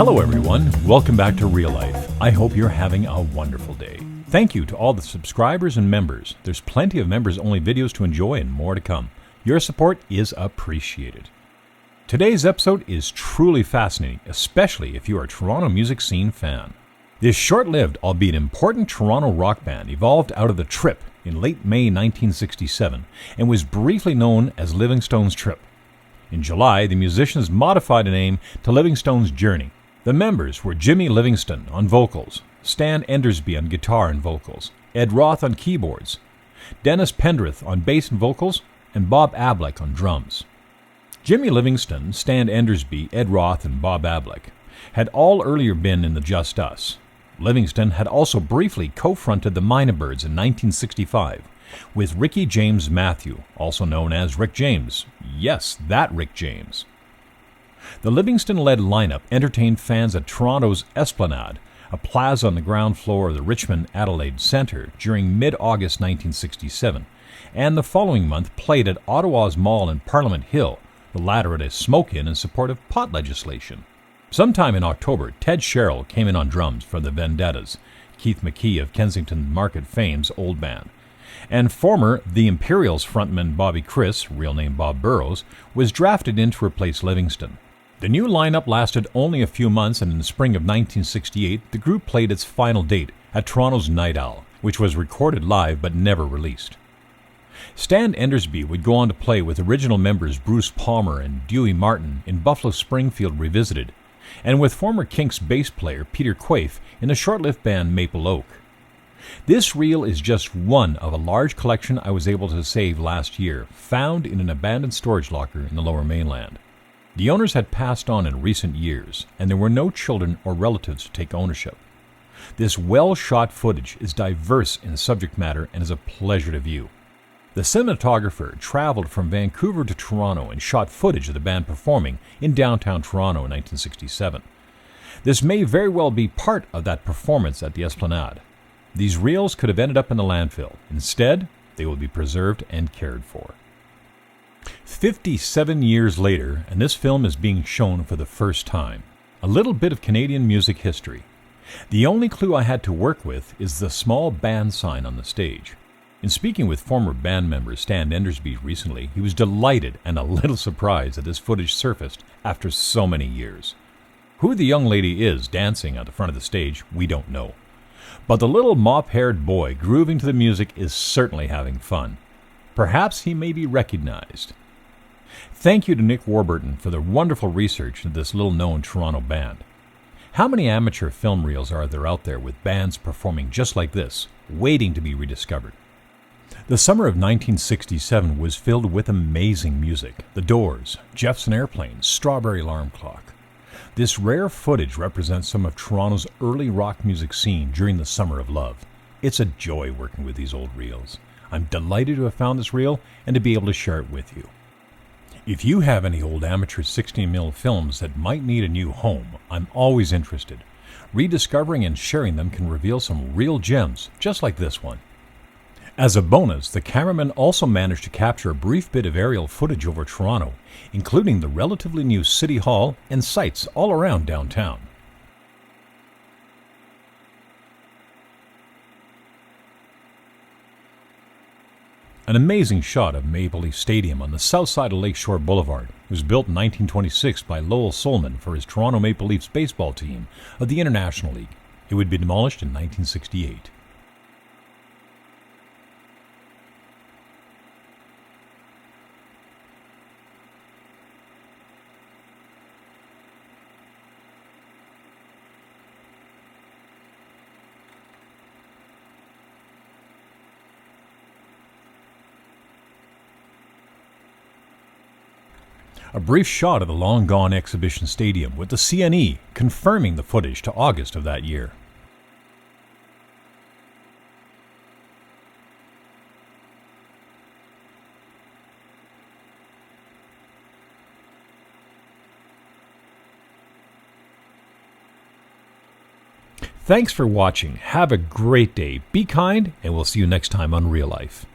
Hello everyone, welcome back to Real Life. I hope you're having a wonderful day. Thank you to all the subscribers and members. There's plenty of members-only videos to enjoy and more to come. Your support is appreciated. Today's episode is truly fascinating, especially if you are a Toronto music scene fan. This short-lived, albeit important Toronto rock band evolved out of the Tripp in late May 1967 and was briefly known as Livingstone's Tripp. In July, the musicians modified the name to Livingstones Journey. The members were Jimmy Livingston on vocals, Stan Endersby on guitar and vocals, Ed Roth on keyboards, Dennis Pendrith on bass and vocals, and Bob Ablack on drums. Jimmy Livingston, Stan Endersby, Ed Roth, and Bob Ablack had all earlier been in the Just Us. Livingston had also briefly co-fronted the Mynah Birds in 1965 with Ricky James Matthew, also known as Rick James. Yes, that Rick James. The Livingston-led lineup entertained fans at Toronto's Esplanade, a plaza on the ground floor of the Richmond Adelaide Centre, during mid-August 1967, and the following month played at Ottawa's Mall in Parliament Hill, the latter at a smoke-in in support of pot legislation. Sometime in October, Ted Sherrill came in on drums for the Vendettas, Keith McKee of Kensington Market fame's old band, and former The Imperials frontman Bobby Chris, real name Bob Burrows, was drafted in to replace Livingston. The new lineup lasted only a few months, and in the spring of 1968, the group played its final date at Toronto's Night Owl, which was recorded live but never released. Stan Endersby would go on to play with original members Bruce Palmer and Dewey Martin in Buffalo Springfield Revisited, and with former Kinks bass player Peter Quaife in the short-lived band Maple Oak. This reel is just one of a large collection I was able to save last year, found in an abandoned storage locker in the Lower Mainland. The owners had passed on in recent years, and there were no children or relatives to take ownership. This well-shot footage is diverse in subject matter and is a pleasure to view. The cinematographer traveled from Vancouver to Toronto and shot footage of the band performing in downtown Toronto in 1967. This may very well be part of that performance at the Esplanade. These reels could have ended up in the landfill. Instead, they will be preserved and cared for. 57 years later, and this film is being shown for the first time. A little bit of Canadian music history. The only clue I had to work with is the small band sign on the stage. In speaking with former band member Stan Endersby recently, he was delighted and a little surprised that this footage surfaced after so many years. Who the young lady is dancing at the front of the stage, we don't know. But the little mop-haired boy grooving to the music is certainly having fun. Perhaps he may be recognized. Thank you to Nick Warburton for the wonderful research of this little-known Toronto band. How many amateur film reels are there out there with bands performing just like this, waiting to be rediscovered? The summer of 1967 was filled with amazing music. The Doors, Jefferson Airplane, Strawberry Alarm Clock. This rare footage represents some of Toronto's early rock music scene during the Summer of Love. It's a joy working with these old reels. I'm delighted to have found this reel and to be able to share it with you. If you have any old amateur 16mm films that might need a new home, I'm always interested. Rediscovering and sharing them can reveal some real gems, just like this one. As a bonus, the cameraman also managed to capture a brief bit of aerial footage over Toronto, including the relatively new City Hall and sights all around downtown. An amazing shot of Maple Leaf Stadium on the south side of Lakeshore Boulevard was built in 1926 by Lowell Solman for his Toronto Maple Leafs baseball team of the International League. It would be demolished in 1968. A brief shot of the long-gone exhibition stadium with the CNE confirming the footage to August of that year. Thanks for watching. Have a great day. Be kind, and we'll see you next time on Real Life.